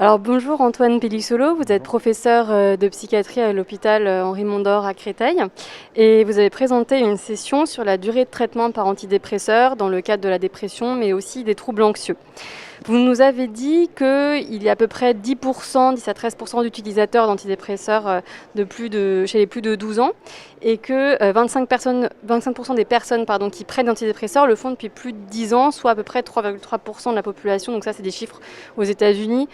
Alors bonjour Antoine Pellissolo, vous êtes professeur de psychiatrie à l'hôpital Henri Mondor à Créteil et vous avez présenté une session sur la durée de traitement par antidépresseurs dans le cadre de la dépression mais aussi des troubles anxieux. Vous nous avez dit qu'il y a à peu près 10%, 10 à 13% d'utilisateurs d'antidépresseurs chez les plus de 12 ans et que 25% des personnes qui prennent d'antidépresseurs le font depuis plus de 10 ans, soit à peu près 3,3% de la population. Donc ça, c'est des chiffres aux États-Unis.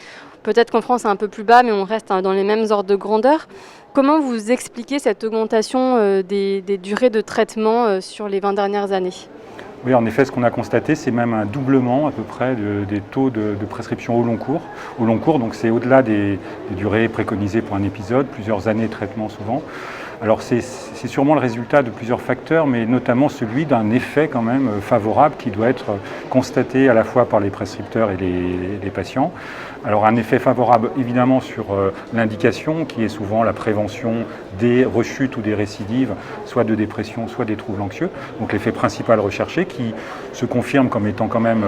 Peut-être qu'en France, c'est un peu plus bas, mais on reste dans les mêmes ordres de grandeur. Comment vous expliquez cette augmentation des durées de traitement sur les 20 dernières années ? Oui, en effet, ce qu'on a constaté, c'est même un doublement à peu près des taux de prescription au long cours. Au long cours, donc c'est au-delà des durées préconisées pour un épisode, plusieurs années de traitement souvent. Alors c'est sûrement le résultat de plusieurs facteurs, mais notamment celui d'un effet quand même favorable qui doit être constaté à la fois par les prescripteurs et les patients. Alors un effet favorable évidemment sur l'indication qui est souvent la prévention des rechutes ou des récidives, soit de dépression, soit des troubles anxieux. Donc l'effet principal recherché qui se confirme comme étant quand même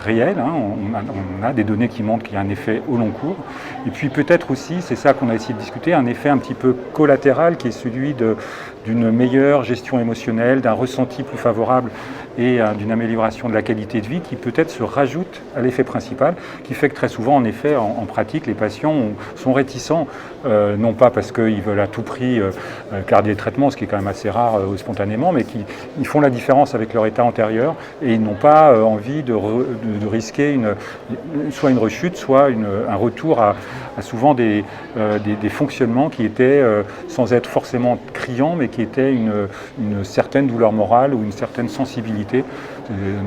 réel. On a des données qui montrent qu'il y a un effet au long cours. Et puis peut-être aussi, c'est ça qu'on a essayé de discuter, un effet un petit peu collatéral qui est celui d'une meilleure gestion émotionnelle, d'un ressenti plus favorable et d'une amélioration de la qualité de vie qui peut-être se rajoute à l'effet principal, qui fait que très souvent, en effet, en pratique, les patients sont réticents, non pas parce qu'ils veulent à tout prix garder le traitement, ce qui est quand même assez rare spontanément, mais ils font la différence avec leur état antérieur et ils n'ont pas envie de risquer soit une rechute, soit un retour à souvent des fonctionnements qui étaient, sans être forcément criants, mais qui étaient une certaine douleur morale ou une certaine sensibilité,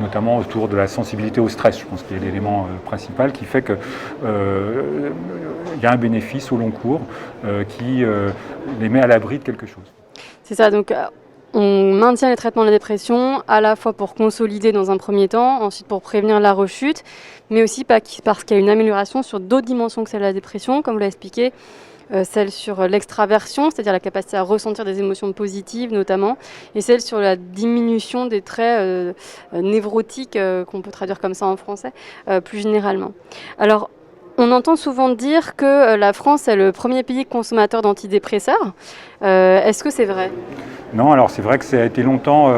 notamment autour de la sensibilité au stress, je pense qu'il y a l'élément principal qui fait qu'il y a un bénéfice au long cours qui les met à l'abri de quelque chose. C'est ça, donc on maintient les traitements de la dépression à la fois pour consolider dans un premier temps, ensuite pour prévenir la rechute, mais aussi parce qu'il y a une amélioration sur d'autres dimensions que celle de la dépression, comme vous l'avez expliqué. Celle sur l'extraversion, c'est-à-dire la capacité à ressentir des émotions positives notamment, et celle sur la diminution des traits névrotiques, qu'on peut traduire comme ça en français, plus généralement. Alors, on entend souvent dire que la France est le premier pays consommateur d'antidépresseurs. Est-ce que c'est vrai ? Non, alors c'est vrai que ça a été longtemps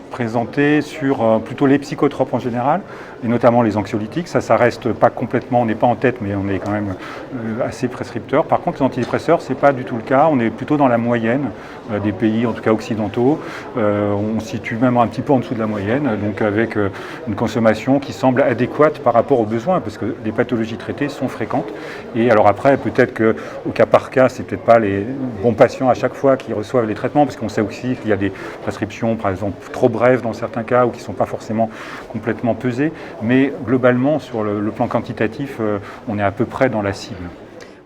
présenté sur plutôt les psychotropes en général, et notamment les anxiolytiques. Ça reste pas complètement, on n'est pas en tête, mais on est quand même assez prescripteur. Par contre, les antidépresseurs, c'est pas du tout le cas. On est plutôt dans la moyenne des pays, en tout cas occidentaux. On se situe même un petit peu en dessous de la moyenne, donc avec une consommation qui semble adéquate par rapport aux besoins, parce que les pathologies traitées sont fréquentes. Et alors après, peut-être qu'au cas par cas, c'est peut-être pas les bons patients à chaque fois qui reçoivent les traitements, parce qu'on sait aussi qu'il y a des prescriptions, par exemple, trop brèves dans certains cas, ou qui ne sont pas forcément complètement pesées. Mais globalement, sur le plan quantitatif, on est à peu près dans la cible.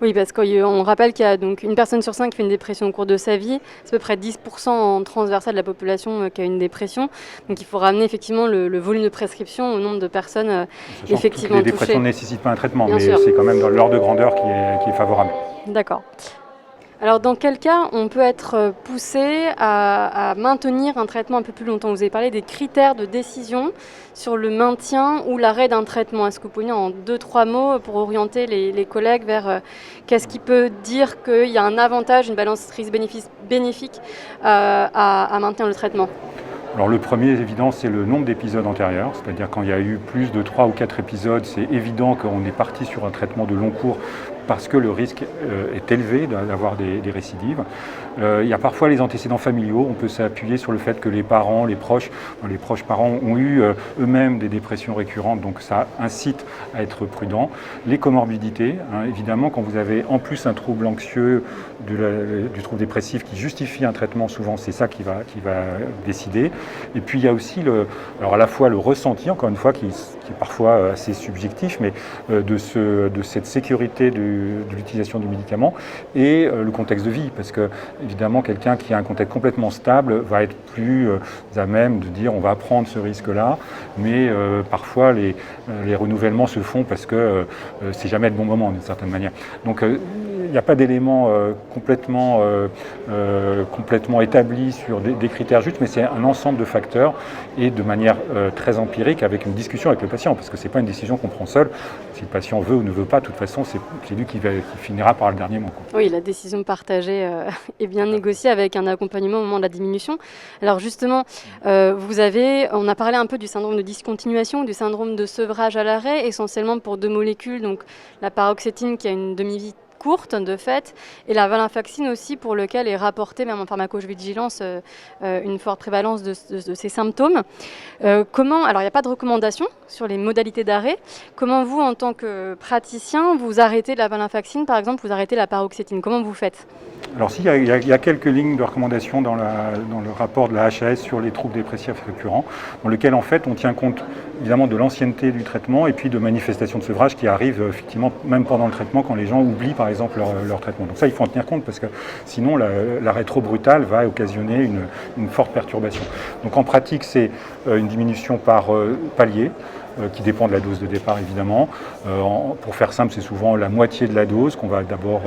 Oui, parce qu'on rappelle qu'il y a donc une personne sur 5 qui fait une dépression au cours de sa vie. C'est à peu près 10% en transversal de la population qui a une dépression. Donc il faut ramener effectivement le volume de prescription au nombre de personnes effectivement touchées. Les dépressions ne nécessitent pas un traitement, Bien mais sûr. C'est quand même dans l'ordre de grandeur qui est favorable. D'accord. Alors dans quel cas on peut être poussé à maintenir un traitement un peu plus longtemps ? Vous avez parlé des critères de décision sur le maintien ou l'arrêt d'un traitement. Est-ce que vous pouvez dire en 2-3 mots pour orienter les collègues qu'est-ce qui peut dire qu'il y a un avantage, une balance risque-bénéfice bénéfique à maintenir le traitement ? Alors le premier, évident, c'est le nombre d'épisodes antérieurs, c'est-à-dire quand il y a eu plus de 3 ou 4 épisodes, c'est évident qu'on est parti sur un traitement de long cours parce que le risque est élevé d'avoir des récidives. Il y a parfois les antécédents familiaux, on peut s'appuyer sur le fait que les parents, les proches parents ont eu eux-mêmes des dépressions récurrentes, donc ça incite à être prudent. Les comorbidités, évidemment, quand vous avez en plus un trouble anxieux, du trouble dépressif qui justifie un traitement, souvent c'est ça qui va décider. Et puis il y a aussi alors à la fois le ressenti, encore une fois, qui est parfois assez subjectif, mais de cette sécurité de l'utilisation du médicament et le contexte de vie, parce que évidemment quelqu'un qui a un contexte complètement stable va être plus à même de dire on va prendre ce risque-là, mais parfois les renouvellements se font parce que c'est jamais le bon moment d'une certaine manière. Donc n'y a pas d'éléments complètement établis sur des critères justes, mais c'est un ensemble de facteurs et de manière très empirique avec une discussion avec le patient, parce que ce n'est pas une décision qu'on prend seul. Si le patient veut ou ne veut pas, de toute façon, c'est lui qui finira par le dernier mot, quoi. Oui, la décision partagée est bien négociée avec un accompagnement au moment de la diminution. Alors justement, on a parlé un peu du syndrome de discontinuation, du syndrome de sevrage à l'arrêt, essentiellement pour 2 molécules, donc la paroxétine qui a une demi-vie courte de fait, et la valenfaxine aussi pour lequel est rapportée même en pharmacovigilance une forte prévalence de ces symptômes. Alors il n'y a pas de recommandation sur les modalités d'arrêt. Comment vous, en tant que praticien, vous arrêtez la valenfaxine, par exemple, vous arrêtez la paroxétine? Comment vous faites? Alors si, il y a quelques lignes de recommandation dans le rapport de la HAS sur les troubles dépressifs récurrents, dans lequel en fait on tient compte évidemment de l'ancienneté du traitement et puis de manifestations de sevrage qui arrivent effectivement même pendant le traitement quand les gens oublient par exemple leur traitement. Donc ça il faut en tenir compte parce que sinon l'arrêt trop brutal va occasionner une forte perturbation. Donc en pratique c'est une diminution par palier, qui dépend de la dose de départ évidemment. Pour faire simple, c'est souvent la moitié de la dose qu'on va d'abord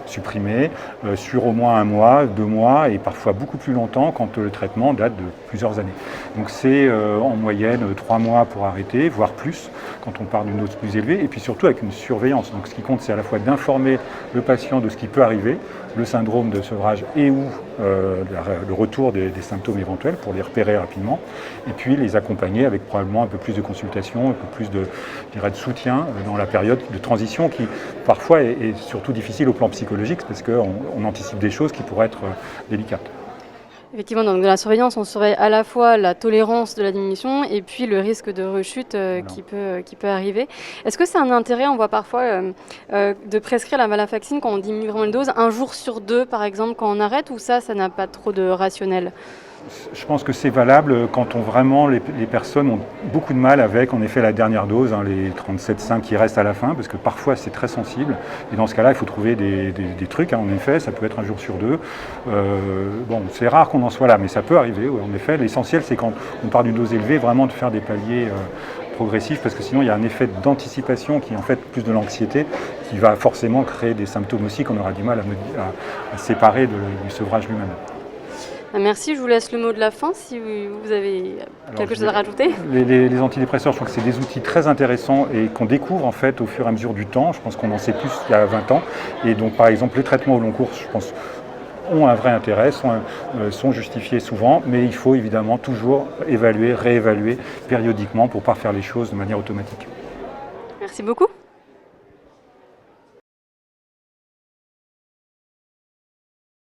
supprimer sur au moins 1 mois, 2 mois et parfois beaucoup plus longtemps quand le traitement date de plusieurs années. Donc c'est en moyenne 3 mois pour arrêter, voire plus quand on part d'une dose plus élevée et puis surtout avec une surveillance. Donc ce qui compte c'est à la fois d'informer le patient de ce qui peut arriver, le syndrome de sevrage et ou le retour des symptômes éventuels pour les repérer rapidement et puis les accompagner avec probablement un peu plus de consultation, un peu plus de soutien dans la période de transition qui parfois est surtout difficile au plan psychologique parce qu'on anticipe des choses qui pourraient être délicates. Effectivement, donc dans la surveillance, on surveille à la fois la tolérance de la diminution et puis le risque de rechute qui peut arriver. Est-ce que c'est un intérêt, on voit parfois, de prescrire la valenfaxine quand on diminue vraiment la dose, 1 jour sur 2 par exemple quand on arrête, ou ça n'a pas trop de rationnel? Je pense que c'est valable quand vraiment les personnes ont beaucoup de mal avec en effet la dernière dose, les 37,5 qui restent à la fin, parce que parfois c'est très sensible. Et dans ce cas-là, il faut trouver des trucs, en effet, ça peut être 1 jour sur 2. C'est rare qu'on en soit là, mais ça peut arriver, ouais, en effet. L'essentiel, c'est quand on part d'une dose élevée, vraiment de faire des paliers progressifs, parce que sinon il y a un effet d'anticipation qui est en fait plus de l'anxiété, qui va forcément créer des symptômes aussi qu'on aura du mal à séparer du sevrage lui-même. Merci, je vous laisse le mot de la fin si vous avez quelque chose à rajouter. Les antidépresseurs, je crois que c'est des outils très intéressants et qu'on découvre en fait au fur et à mesure du temps. Je pense qu'on en sait plus qu'il y a 20 ans. Et donc par exemple les traitements au long cours, je pense, ont un vrai intérêt, sont justifiés souvent, mais il faut évidemment toujours évaluer, réévaluer périodiquement pour ne pas faire les choses de manière automatique. Merci beaucoup.